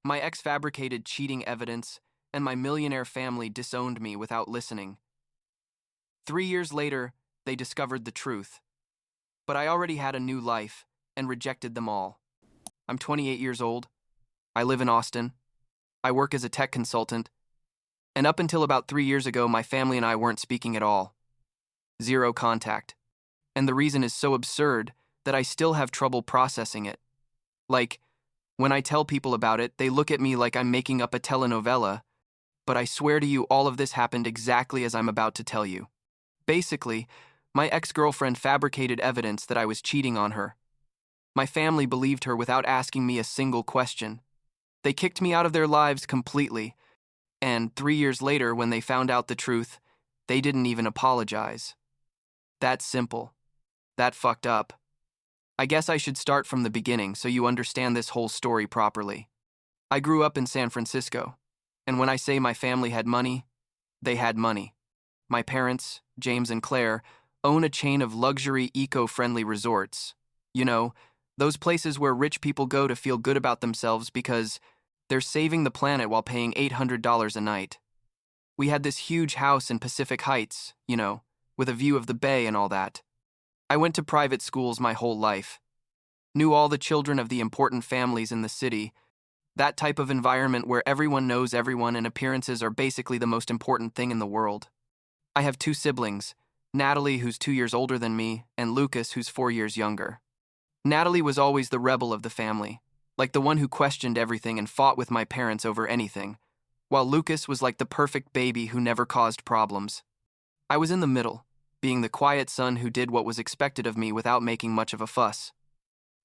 My ex fabricated cheating evidence, and my millionaire family disowned me without listening. 3 years later, they discovered the truth. But I already had a new life and rejected them all. I'm 28 years old. I live in Austin. I work as a tech consultant. And up until about 3 years ago, my family and I weren't speaking at all. Zero contact. And the reason is so absurd that I still have trouble processing it. Like, when I tell people about it, they look at me like I'm making up a telenovela, but I swear to you all of this happened exactly as I'm about to tell you. Basically, my ex-girlfriend fabricated evidence that I was cheating on her. My family believed her without asking me a single question. They kicked me out of their lives completely, and 3 years later, when they found out the truth, they didn't even apologize. That simple. That fucked up. I guess I should start from the beginning so you understand this whole story properly. I grew up in San Francisco, and when I say my family had money, they had money. My parents, James and Claire, own a chain of luxury, eco-friendly resorts. You know, those places where rich people go to feel good about themselves because they're saving the planet while paying $800 a night. We had this huge house in Pacific Heights, with a view of the bay and all that. I went to private schools my whole life. Knew all the children of the important families in the city. That type of environment where everyone knows everyone and appearances are basically the most important thing in the world. I have 2 siblings, Natalie, who's 2 years older than me, and Lucas, who's 4 years younger. Natalie was always the rebel of the family, like the one who questioned everything and fought with my parents over anything, while Lucas was like the perfect baby who never caused problems. I was in the middle, being the quiet son who did what was expected of me without making much of a fuss.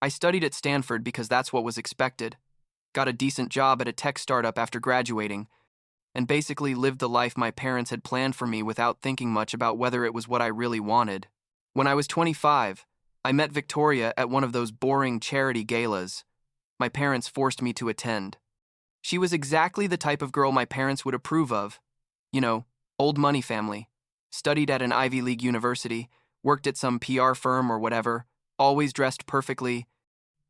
I studied at Stanford because that's what was expected, got a decent job at a tech startup after graduating, and basically lived the life my parents had planned for me without thinking much about whether it was what I really wanted. When I was 25, I met Victoria at one of those boring charity galas my parents forced me to attend. She was exactly the type of girl my parents would approve of. Old money family. Studied at an Ivy League university, worked at some PR firm or whatever, always dressed perfectly,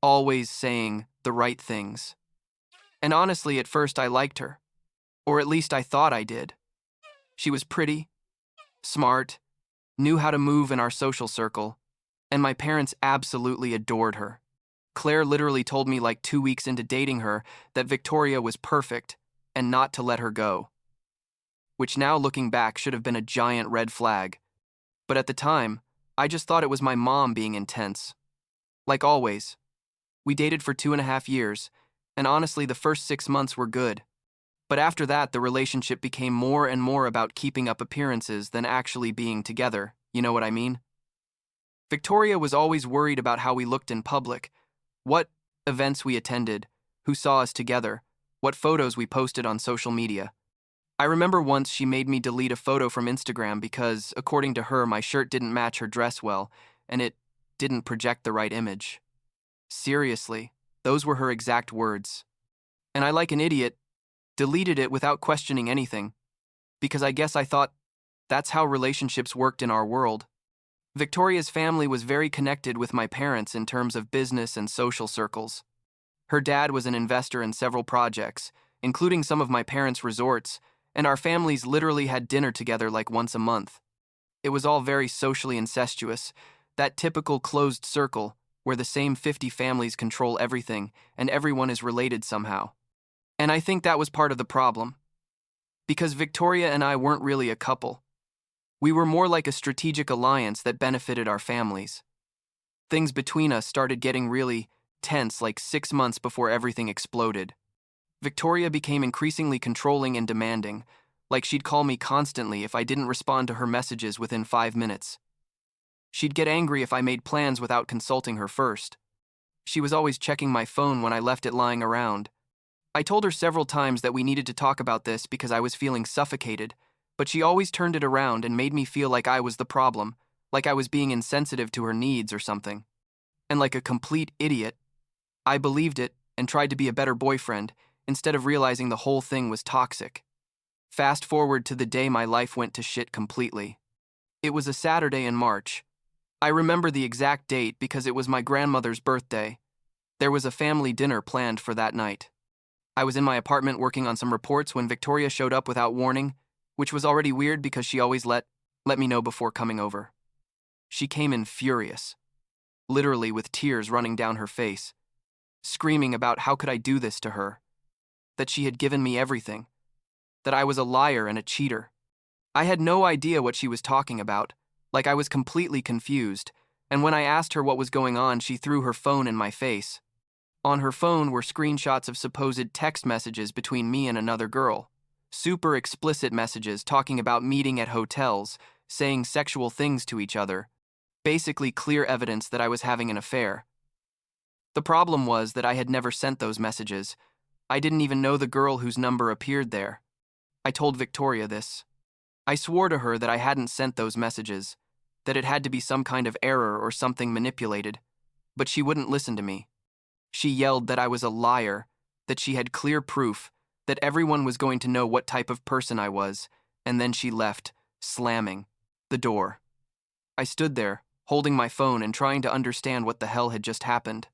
always saying the right things. And honestly, at first I liked her. Or at least I thought I did. She was pretty, smart, knew how to move in our social circle, and my parents absolutely adored her. Claire literally told me like 2 weeks into dating her that Victoria was perfect and not to let her go. Which now looking back should have been a giant red flag. But at the time, I just thought it was my mom being intense. Like always. We dated for 2.5 years, and honestly the first 6 months were good. But after that, the relationship became more and more about keeping up appearances than actually being together, you know what I mean? Victoria was always worried about how we looked in public, what events we attended, who saw us together, what photos we posted on social media. I remember once she made me delete a photo from Instagram because, according to her, my shirt didn't match her dress well, and it didn't project the right image. Seriously, those were her exact words. And I, like an idiot, deleted it without questioning anything, because I guess I thought that's how relationships worked in our world. Victoria's family was very connected with my parents in terms of business and social circles. Her dad was an investor in several projects, including some of my parents' resorts, and our families literally had dinner together like once a month. It was all very socially incestuous, that typical closed circle where the same 50 families control everything and everyone is related somehow. And I think that was part of the problem. Because Victoria and I weren't really a couple. We were more like a strategic alliance that benefited our families. Things between us started getting really tense like 6 months before everything exploded. Victoria became increasingly controlling and demanding, like she'd call me constantly if I didn't respond to her messages within 5 minutes. She'd get angry if I made plans without consulting her first. She was always checking my phone when I left it lying around. I told her several times that we needed to talk about this because I was feeling suffocated, but she always turned it around and made me feel like I was the problem, like I was being insensitive to her needs or something. And like a complete idiot, I believed it and tried to be a better boyfriend instead of realizing the whole thing was toxic. Fast forward to the day my life went to shit completely. It was a Saturday in March. I remember the exact date because it was my grandmother's birthday. There was a family dinner planned for that night. I was in my apartment working on some reports when Victoria showed up without warning, which was already weird because she always let me know before coming over. She came in furious, literally with tears running down her face, screaming about how could I do this to her, that she had given me everything, that I was a liar and a cheater. I had no idea what she was talking about, like I was completely confused, and when I asked her what was going on, she threw her phone in my face. On her phone were screenshots of supposed text messages between me and another girl. Super explicit messages talking about meeting at hotels, saying sexual things to each other. Basically clear evidence that I was having an affair. The problem was that I had never sent those messages. I didn't even know the girl whose number appeared there. I told Victoria this. I swore to her that I hadn't sent those messages, that it had to be some kind of error or something manipulated, but she wouldn't listen to me. She yelled that I was a liar, that she had clear proof, that everyone was going to know what type of person I was, and then she left, slamming the door. I stood there, holding my phone and trying to understand what the hell had just happened.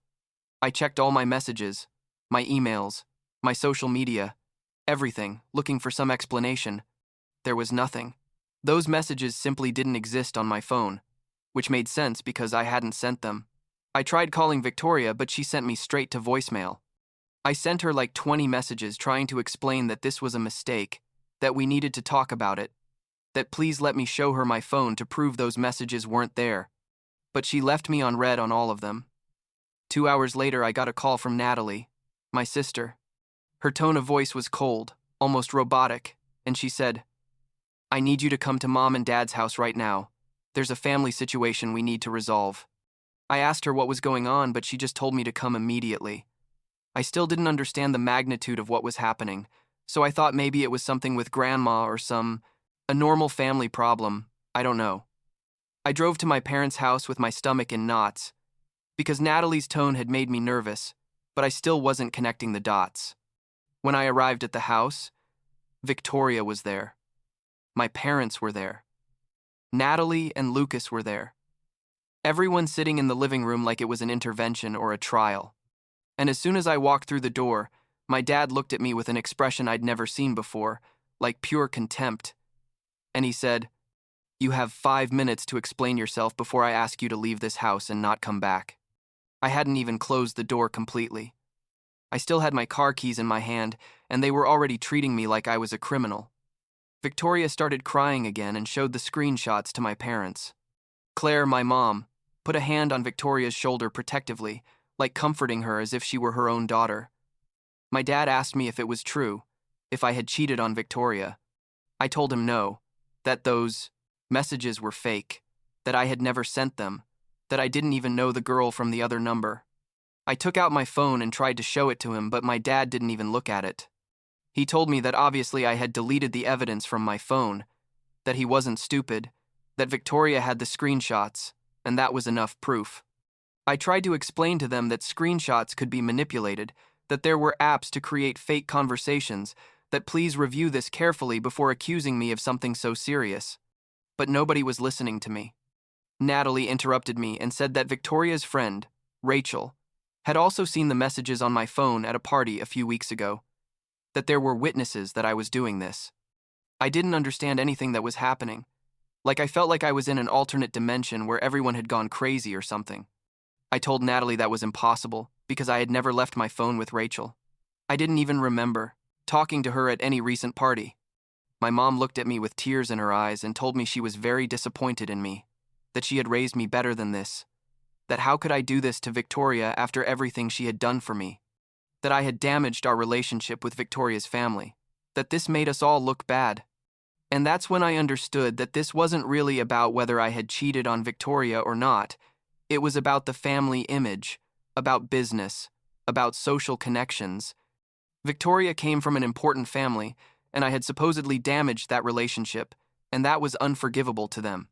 I checked all my messages, my emails, my social media, everything, looking for some explanation. There was nothing. Those messages simply didn't exist on my phone, which made sense because I hadn't sent them. I tried calling Victoria, but she sent me straight to voicemail. I sent her like 20 messages trying to explain that this was a mistake, that we needed to talk about it, that please let me show her my phone to prove those messages weren't there. But she left me on read on all of them. 2 hours later, I got a call from Natalie, my sister. Her tone of voice was cold, almost robotic, and she said, "I need you to come to Mom and Dad's house right now. There's a family situation we need to resolve." I asked her what was going on, but she just told me to come immediately. I still didn't understand the magnitude of what was happening, so I thought maybe it was something with Grandma or a normal family problem, I don't know. I drove to my parents' house with my stomach in knots, because Natalie's tone had made me nervous, but I still wasn't connecting the dots. When I arrived at the house, Victoria was there. My parents were there. Natalie and Lucas were there. Everyone sitting in the living room like it was an intervention or a trial. And as soon as I walked through the door, my dad looked at me with an expression I'd never seen before, like pure contempt. And he said, "You have 5 minutes to explain yourself before I ask you to leave this house and not come back." I hadn't even closed the door completely. I still had my car keys in my hand, and they were already treating me like I was a criminal. Victoria started crying again and showed the screenshots to my parents. Claire, my mom, put a hand on Victoria's shoulder protectively, like comforting her as if she were her own daughter. My dad asked me if it was true, if I had cheated on Victoria. I told him no, that those messages were fake, that I had never sent them, that I didn't even know the girl from the other number. I took out my phone and tried to show it to him, but my dad didn't even look at it. He told me that obviously I had deleted the evidence from my phone, that he wasn't stupid, that Victoria had the screenshots, and that was enough proof. I tried to explain to them that screenshots could be manipulated, that there were apps to create fake conversations, that please review this carefully before accusing me of something so serious. But nobody was listening to me. Natalie interrupted me and said that Victoria's friend, Rachel, had also seen the messages on my phone at a party a few weeks ago, that there were witnesses that I was doing this. I didn't understand anything that was happening, like I felt like I was in an alternate dimension where everyone had gone crazy or something. I told Natalie that was impossible because I had never left my phone with Rachel. I didn't even remember talking to her at any recent party. My mom looked at me with tears in her eyes and told me she was very disappointed in me, that she had raised me better than this, that how could I do this to Victoria after everything she had done for me, that I had damaged our relationship with Victoria's family, that this made us all look bad. And that's when I understood that this wasn't really about whether I had cheated on Victoria or not. It was about the family image, about business, about social connections. Victoria came from an important family, and I had supposedly damaged that relationship, and that was unforgivable to them.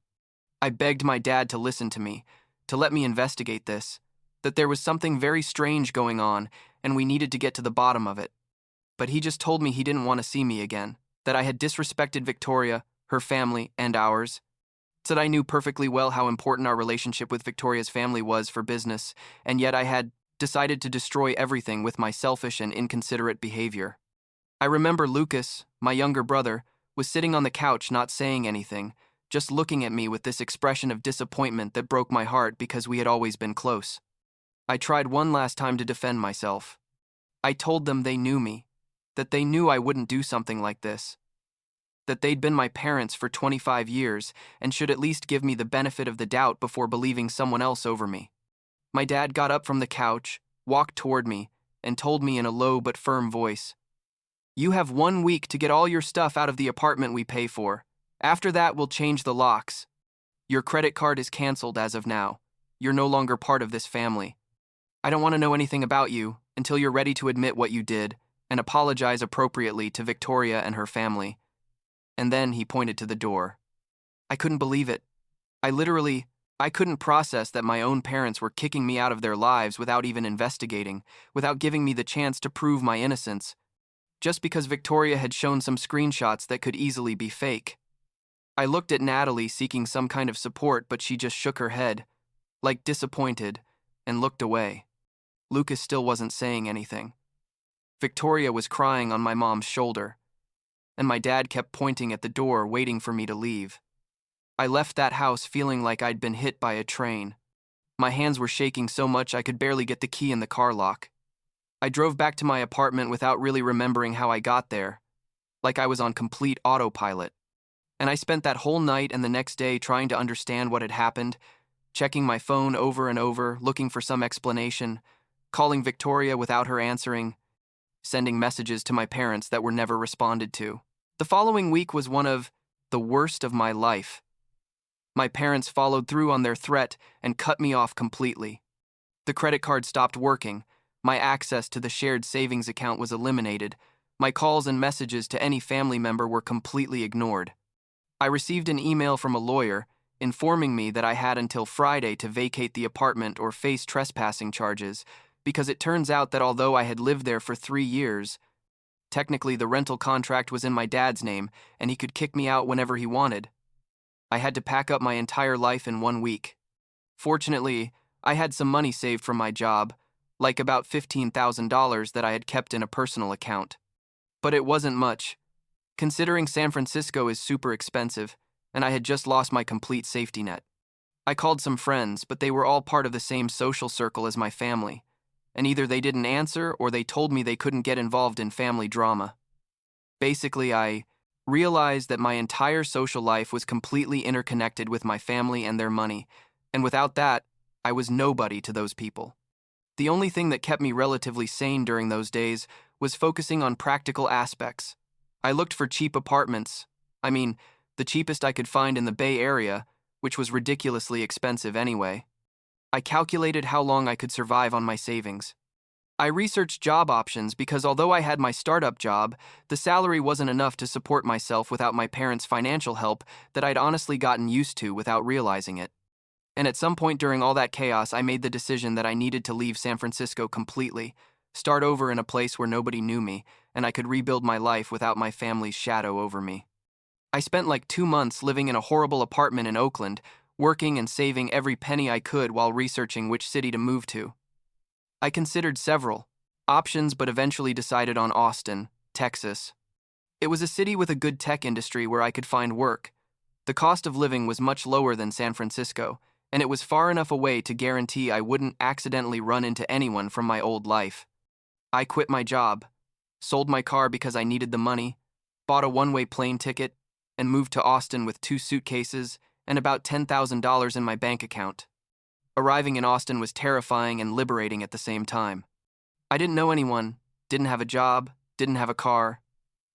I begged my dad to listen to me, to let me investigate this, that there was something very strange going on, and we needed to get to the bottom of it. But he just told me he didn't want to see me again, that I had disrespected Victoria, her family, and ours. Said I knew perfectly well how important our relationship with Victoria's family was for business, and yet I had decided to destroy everything with my selfish and inconsiderate behavior. I remember Lucas, my younger brother, was sitting on the couch not saying anything, just looking at me with this expression of disappointment that broke my heart because we had always been close. I tried one last time to defend myself. I told them they knew me, that they knew I wouldn't do something like this, that they'd been my parents for 25 years and should at least give me the benefit of the doubt before believing someone else over me. My dad got up from the couch, walked toward me, and told me in a low but firm voice, "You have 1 week to get all your stuff out of the apartment we pay for. After that, we'll change the locks. Your credit card is canceled as of now. You're no longer part of this family. I don't want to know anything about you until you're ready to admit what you did and apologize appropriately to Victoria and her family." And then he pointed to the door. I couldn't believe it. I couldn't process that my own parents were kicking me out of their lives without even investigating, without giving me the chance to prove my innocence, just because Victoria had shown some screenshots that could easily be fake. I looked at Natalie seeking some kind of support, but she just shook her head, like disappointed, and looked away. Lucas still wasn't saying anything. Victoria was crying on my mom's shoulder, and my dad kept pointing at the door, waiting for me to leave. I left that house feeling like I'd been hit by a train. My hands were shaking so much I could barely get the key in the car lock. I drove back to my apartment without really remembering how I got there, like I was on complete autopilot. And I spent that whole night and the next day trying to understand what had happened, checking my phone over and over, looking for some explanation, calling Victoria without her answering, sending messages to my parents that were never responded to. The following week was one of the worst of my life. My parents followed through on their threat and cut me off completely. The credit card stopped working. My access to the shared savings account was eliminated. My calls and messages to any family member were completely ignored. I received an email from a lawyer informing me that I had until Friday to vacate the apartment or face trespassing charges, because it turns out that although I had lived there for 3 years, technically the rental contract was in my dad's name and he could kick me out whenever he wanted. I had to pack up my entire life in 1 week. Fortunately, I had some money saved from my job, like about $15,000 that I had kept in a personal account. But it wasn't much, considering San Francisco is super expensive, and I had just lost my complete safety net. I called some friends, but they were all part of the same social circle as my family, and either they didn't answer or they told me they couldn't get involved in family drama. Basically, I realized that my entire social life was completely interconnected with my family and their money, and without that, I was nobody to those people. The only thing that kept me relatively sane during those days was focusing on practical aspects. I looked for cheap apartments. The cheapest I could find in the Bay Area, which was ridiculously expensive anyway. I calculated how long I could survive on my savings. I researched job options because although I had my startup job, the salary wasn't enough to support myself without my parents' financial help that I'd honestly gotten used to without realizing it. And at some point during all that chaos, I made the decision that I needed to leave San Francisco completely, start over in a place where nobody knew me, and I could rebuild my life without my family's shadow over me. I spent like 2 months living in a horrible apartment in Oakland, working and saving every penny I could while researching which city to move to. I considered several options but eventually decided on Austin, Texas. It was a city with a good tech industry where I could find work. The cost of living was much lower than San Francisco, and it was far enough away to guarantee I wouldn't accidentally run into anyone from my old life. I quit my job, sold my car because I needed the money, bought a one-way plane ticket, and moved to Austin with 2 suitcases and about $10,000 in my bank account. Arriving in Austin was terrifying and liberating at the same time. I didn't know anyone, didn't have a job, didn't have a car.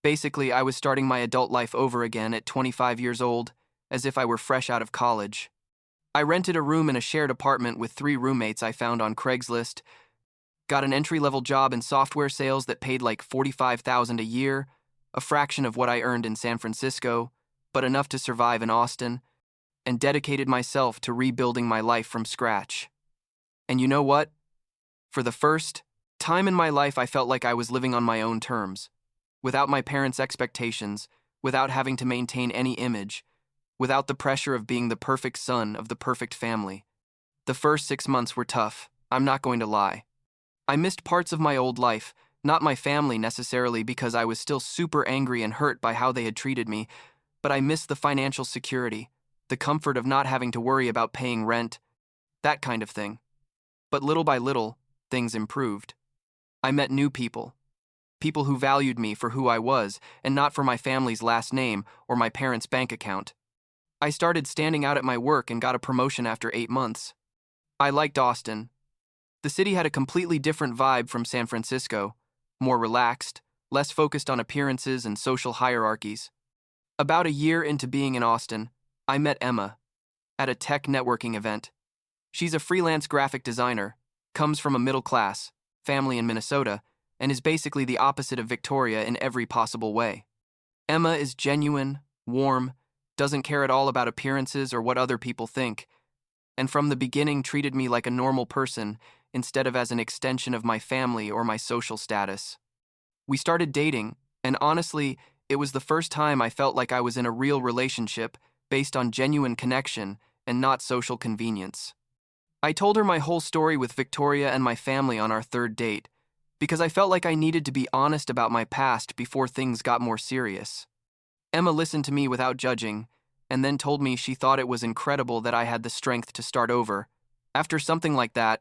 Basically, I was starting my adult life over again at 25 years old, as if I were fresh out of college. I rented a room in a shared apartment with 3 roommates I found on Craigslist, got an entry-level job in software sales that paid like $45,000 a year, a fraction of what I earned in San Francisco, but enough to survive in Austin, and dedicated myself to rebuilding my life from scratch. And you know what? For the first time in my life, I felt like I was living on my own terms, without my parents' expectations, without having to maintain any image, without the pressure of being the perfect son of the perfect family. The first 6 months were tough, I'm not going to lie. I missed parts of my old life, not my family necessarily because I was still super angry and hurt by how they had treated me, but I missed the financial security, the comfort of not having to worry about paying rent, that kind of thing. But little by little, things improved. I met new people. People who valued me for who I was and not for my family's last name or my parents' bank account. I started standing out at my work and got a promotion after 8 months. I liked Austin. The city had a completely different vibe from San Francisco, more relaxed, less focused on appearances and social hierarchies. About a year into being in Austin, I met Emma at a tech networking event. She's a freelance graphic designer, comes from a middle-class family in Minnesota, and is basically the opposite of Victoria in every possible way. Emma is genuine, warm, doesn't care at all about appearances or what other people think, and from the beginning treated me like a normal person instead of as an extension of my family or my social status. We started dating, and honestly, it was the first time I felt like I was in a real relationship based on genuine connection and not social convenience. I told her my whole story with Victoria and my family on our third date, because I felt like I needed to be honest about my past before things got more serious. Emma listened to me without judging, and then told me she thought it was incredible that I had the strength to start over. After something like that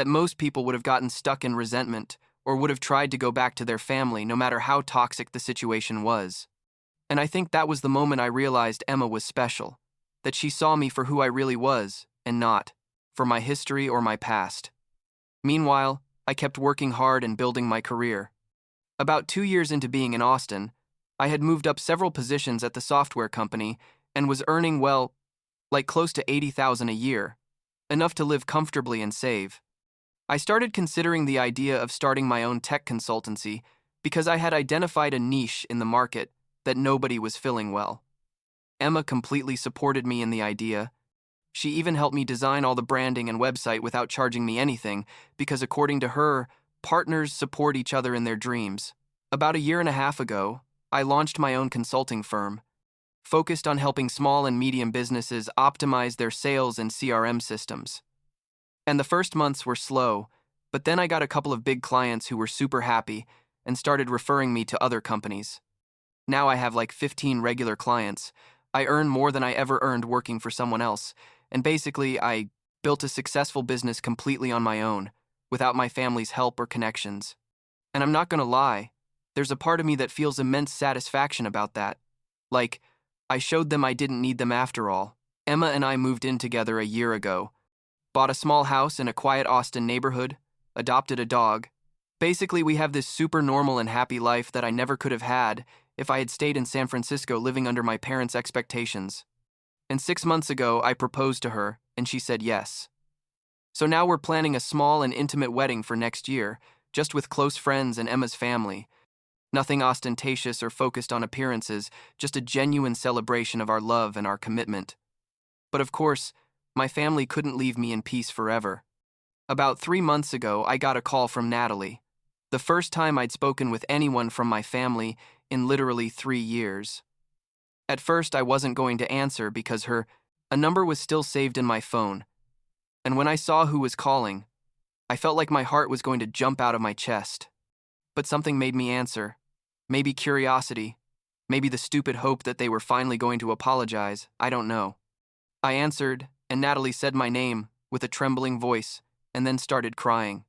most people would have gotten stuck in resentment or would have tried to go back to their family no matter how toxic the situation was. And I think that was the moment I realized Emma was special, that she saw me for who I really was and not for my history or my past. Meanwhile, I kept working hard and building my career. About 2 years into being in Austin, I had moved up several positions at the software company and was earning, well, like close to $80,000 a year, enough to live comfortably and save. I started considering the idea of starting my own tech consultancy because I had identified a niche in the market that nobody was filling well. Emma completely supported me in the idea. She even helped me design all the branding and website without charging me anything because, according to her, partners support each other in their dreams. About a year and a half ago, I launched my own consulting firm, focused on helping small and medium businesses optimize their sales and CRM systems. And the first months were slow, but then I got a couple of big clients who were super happy and started referring me to other companies. Now I have like 15 regular clients. I earn more than I ever earned working for someone else, and basically I built a successful business completely on my own, without my family's help or connections. And I'm not gonna lie, there's a part of me that feels immense satisfaction about that. Like, I showed them I didn't need them after all. Emma and I moved in together a year ago, bought a small house in a quiet Austin neighborhood, adopted a dog. Basically, we have this super normal and happy life that I never could have had if I had stayed in San Francisco living under my parents' expectations. And 6 months ago, I proposed to her, and she said yes. So now we're planning a small and intimate wedding for next year, just with close friends and Emma's family. Nothing ostentatious or focused on appearances, just a genuine celebration of our love and our commitment. But of course, my family couldn't leave me in peace forever. About 3 months ago, I got a call from Natalie. The first time I'd spoken with anyone from my family in literally 3 years. At first, I wasn't going to answer because a number was still saved in my phone. And when I saw who was calling, I felt like my heart was going to jump out of my chest. But something made me answer. Maybe curiosity. Maybe the stupid hope that they were finally going to apologize. I don't know. I answered, and Natalie said my name with a trembling voice and then started crying.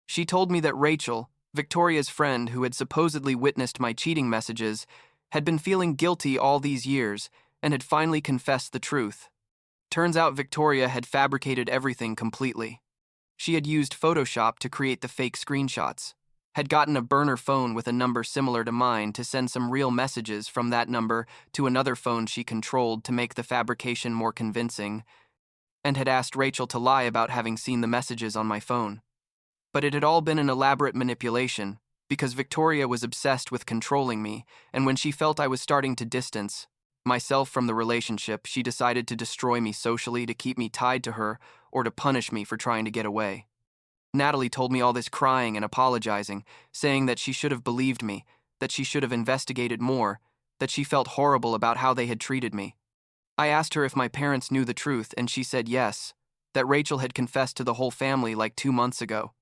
She told me that Rachel, Victoria's friend who had supposedly witnessed my cheating messages, had been feeling guilty all these years and had finally confessed the truth. Turns out Victoria had fabricated everything completely. She had used Photoshop to create the fake screenshots, had gotten a burner phone with a number similar to mine to send some real messages from that number to another phone she controlled to make the fabrication more convincing, and had asked Rachel to lie about having seen the messages on my phone. But it had all been an elaborate manipulation, because Victoria was obsessed with controlling me, and when she felt I was starting to distance myself from the relationship, she decided to destroy me socially to keep me tied to her or to punish me for trying to get away. Natalie told me all this crying and apologizing, saying that she should have believed me, that she should have investigated more, that she felt horrible about how they had treated me. I asked her if my parents knew the truth, and she said yes, that Rachel had confessed to the whole family like 2 months ago.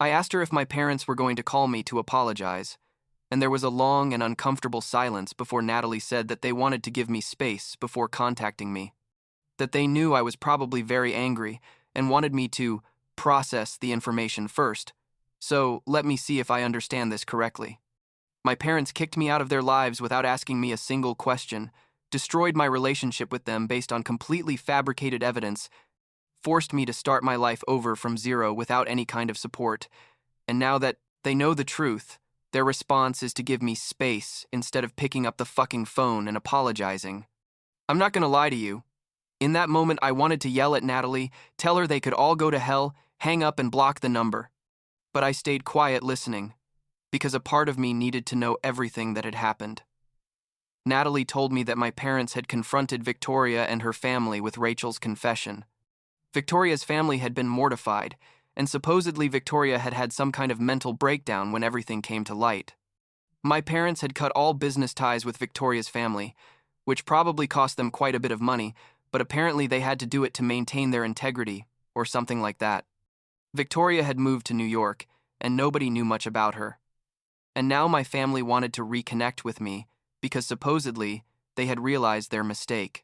I asked her if my parents were going to call me to apologize, and there was a long and uncomfortable silence before Natalie said that they wanted to give me space before contacting me, that they knew I was probably very angry and wanted me to process the information first. So let me see if I understand this correctly. My parents kicked me out of their lives without asking me a single question, destroyed my relationship with them based on completely fabricated evidence, forced me to start my life over from zero without any kind of support, and now that they know the truth, their response is to give me space instead of picking up the fucking phone and apologizing. I'm not gonna lie to you. In that moment, I wanted to yell at Natalie, tell her they could all go to hell, hang up and block the number. But I stayed quiet listening, because a part of me needed to know everything that had happened. Natalie told me that my parents had confronted Victoria and her family with Rachel's confession. Victoria's family had been mortified, and supposedly Victoria had had some kind of mental breakdown when everything came to light. My parents had cut all business ties with Victoria's family, which probably cost them quite a bit of money, but apparently they had to do it to maintain their integrity, or something like that. Victoria had moved to New York, and nobody knew much about her. And now my family wanted to reconnect with me, because supposedly they had realized their mistake.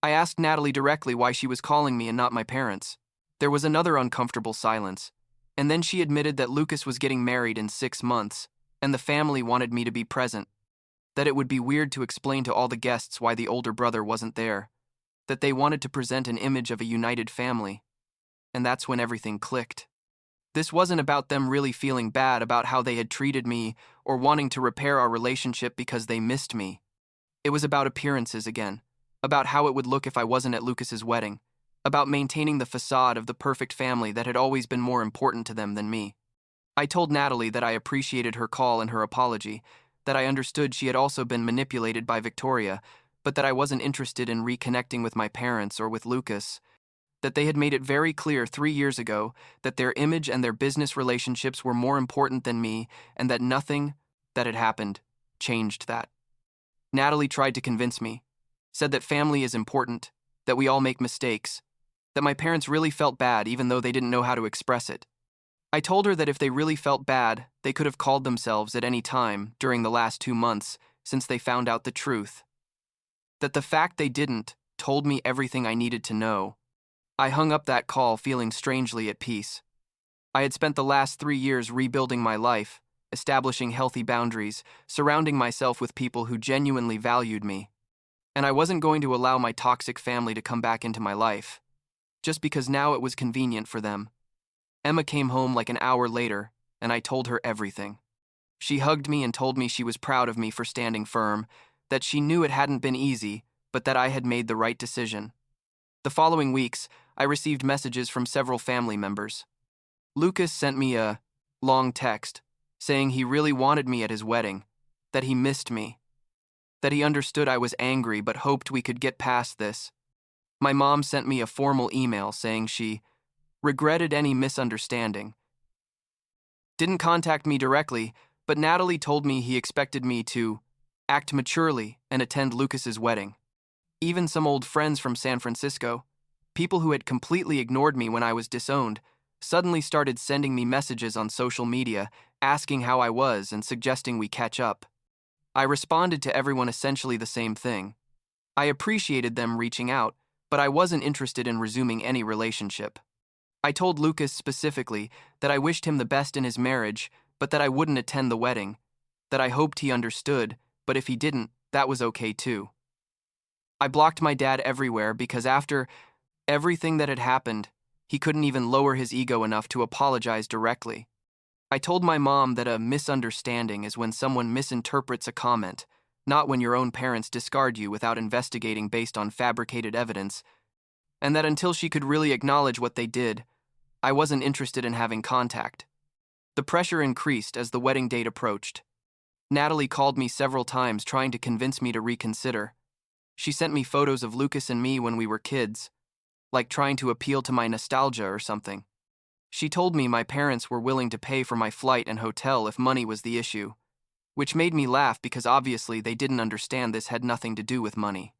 I asked Natalie directly why she was calling me and not my parents. There was another uncomfortable silence, and then she admitted that Lucas was getting married in 6 months, and the family wanted me to be present, that it would be weird to explain to all the guests why the older brother wasn't there, that they wanted to present an image of a united family, and that's when everything clicked. This wasn't about them really feeling bad about how they had treated me or wanting to repair our relationship because they missed me. It was about appearances again, about how it would look if I wasn't at Lucas's wedding, about maintaining the facade of the perfect family that had always been more important to them than me. I told Natalie that I appreciated her call and her apology, that I understood she had also been manipulated by Victoria, but that I wasn't interested in reconnecting with my parents or with Lucas, that they had made it very clear 3 years ago that their image and their business relationships were more important than me, and that nothing that had happened changed that. Natalie tried to convince me, said that family is important, that we all make mistakes, that my parents really felt bad even though they didn't know how to express it. I told her that if they really felt bad, they could have called themselves at any time during the last 2 months since they found out the truth. That the fact they didn't told me everything I needed to know. I hung up that call feeling strangely at peace. I had spent the last 3 years rebuilding my life, establishing healthy boundaries, surrounding myself with people who genuinely valued me. And I wasn't going to allow my toxic family to come back into my life, just because now it was convenient for them. Emma came home like an hour later, and I told her everything. She hugged me and told me she was proud of me for standing firm, that she knew it hadn't been easy, but that I had made the right decision. The following weeks, I received messages from several family members. Lucas sent me a long text saying he really wanted me at his wedding, that he missed me, that he understood I was angry but hoped we could get past this. My mom sent me a formal email saying she regretted any misunderstanding. Didn't contact me directly, but Natalie told me he expected me to act maturely and attend Lucas's wedding. Even some old friends from San Francisco, people who had completely ignored me when I was disowned, suddenly started sending me messages on social media, asking how I was and suggesting we catch up. I responded to everyone essentially the same thing. I appreciated them reaching out, but I wasn't interested in resuming any relationship. I told Lucas specifically that I wished him the best in his marriage, but that I wouldn't attend the wedding, that I hoped he understood, but if he didn't, that was okay too. I blocked my dad everywhere because after everything that had happened, he couldn't even lower his ego enough to apologize directly. I told my mom that a misunderstanding is when someone misinterprets a comment, not when your own parents discard you without investigating based on fabricated evidence, and that until she could really acknowledge what they did, I wasn't interested in having contact. The pressure increased as the wedding date approached. Natalie called me several times trying to convince me to reconsider. She sent me photos of Lucas and me when we were kids, like trying to appeal to my nostalgia or something. She told me my parents were willing to pay for my flight and hotel if money was the issue, which made me laugh because obviously they didn't understand this had nothing to do with money.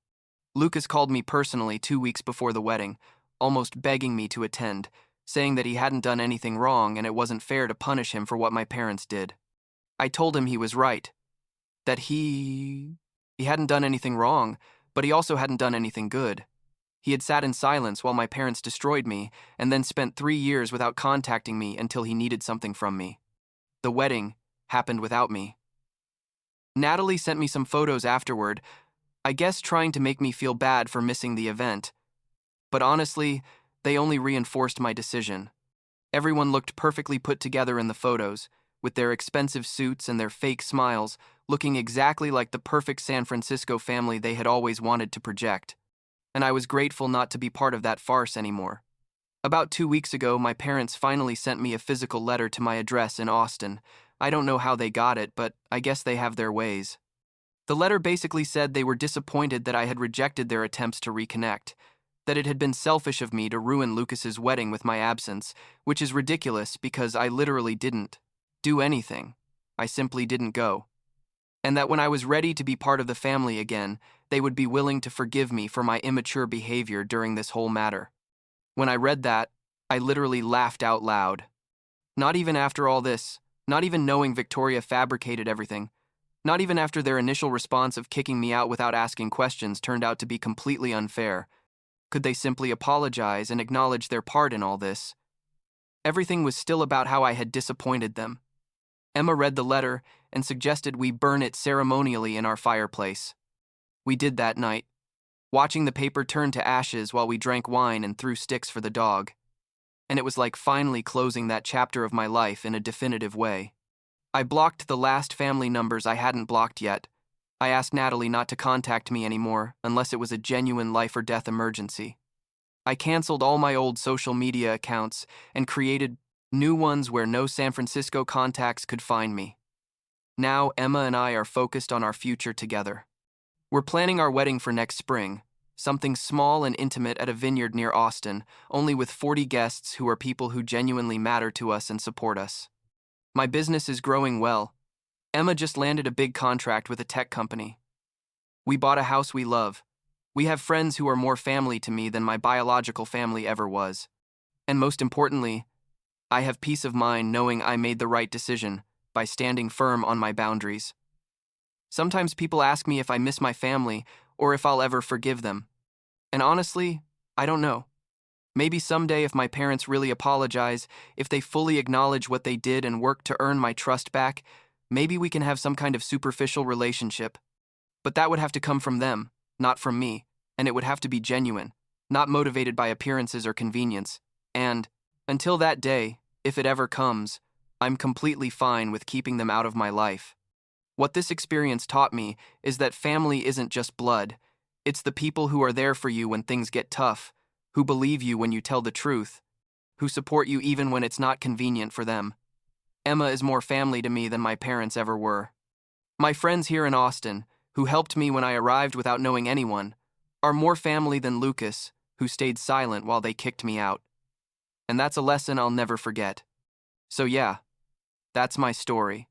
Lucas called me personally 2 weeks before the wedding, almost begging me to attend, saying that he hadn't done anything wrong and it wasn't fair to punish him for what my parents did. I told him he was right, that he hadn't done anything wrong, but he also hadn't done anything good. He had sat in silence while my parents destroyed me and then spent 3 years without contacting me until he needed something from me. The wedding happened without me. Natalie sent me some photos afterward, I guess trying to make me feel bad for missing the event. But honestly, they only reinforced my decision. Everyone looked perfectly put together in the photos, with their expensive suits and their fake smiles, looking exactly like the perfect San Francisco family they had always wanted to project. And I was grateful not to be part of that farce anymore. About 2 weeks ago, my parents finally sent me a physical letter to my address in Austin. I don't know how they got it, but I guess they have their ways. The letter basically said they were disappointed that I had rejected their attempts to reconnect, that it had been selfish of me to ruin Lucas's wedding with my absence, which is ridiculous because I literally didn't do anything. I simply didn't go. And that when I was ready to be part of the family again, they would be willing to forgive me for my immature behavior during this whole matter. When I read that, I literally laughed out loud. Not even after all this, not even knowing Victoria fabricated everything, not even after their initial response of kicking me out without asking questions turned out to be completely unfair, could they simply apologize and acknowledge their part in all this. Everything was still about how I had disappointed them. Emma read the letter and suggested we burn it ceremonially in our fireplace. We did that night, watching the paper turn to ashes while we drank wine and threw sticks for the dog. And it was like finally closing that chapter of my life in a definitive way. I blocked the last family numbers I hadn't blocked yet. I asked Natalie not to contact me anymore unless it was a genuine life or death emergency. I canceled all my old social media accounts and created new ones where no San Francisco contacts could find me. Now Emma and I are focused on our future together. We're planning our wedding for next spring, something small and intimate at a vineyard near Austin, only with 40 guests who are people who genuinely matter to us and support us. My business is growing well. Emma just landed a big contract with a tech company. We bought a house we love. We have friends who are more family to me than my biological family ever was. And most importantly, I have peace of mind knowing I made the right decision by standing firm on my boundaries. Sometimes people ask me if I miss my family or if I'll ever forgive them. And honestly, I don't know. Maybe someday if my parents really apologize, if they fully acknowledge what they did and work to earn my trust back, maybe we can have some kind of superficial relationship. But that would have to come from them, not from me, and it would have to be genuine, not motivated by appearances or convenience. And, until that day, if it ever comes, I'm completely fine with keeping them out of my life. What this experience taught me is that family isn't just blood. It's the people who are there for you when things get tough, who believe you when you tell the truth, who support you even when it's not convenient for them. Emma is more family to me than my parents ever were. My friends here in Austin, who helped me when I arrived without knowing anyone, are more family than Lucas, who stayed silent while they kicked me out. And that's a lesson I'll never forget. So yeah, that's my story.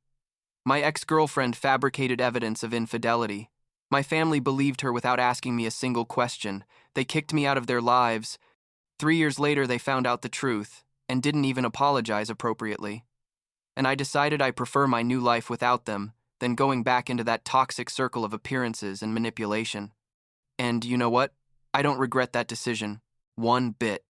My ex-girlfriend fabricated evidence of infidelity. My family believed her without asking me a single question. They kicked me out of their lives. 3 years later, they found out the truth and didn't even apologize appropriately. And I decided I prefer my new life without them than going back into that toxic circle of appearances and manipulation. And you know what? I don't regret that decision one bit.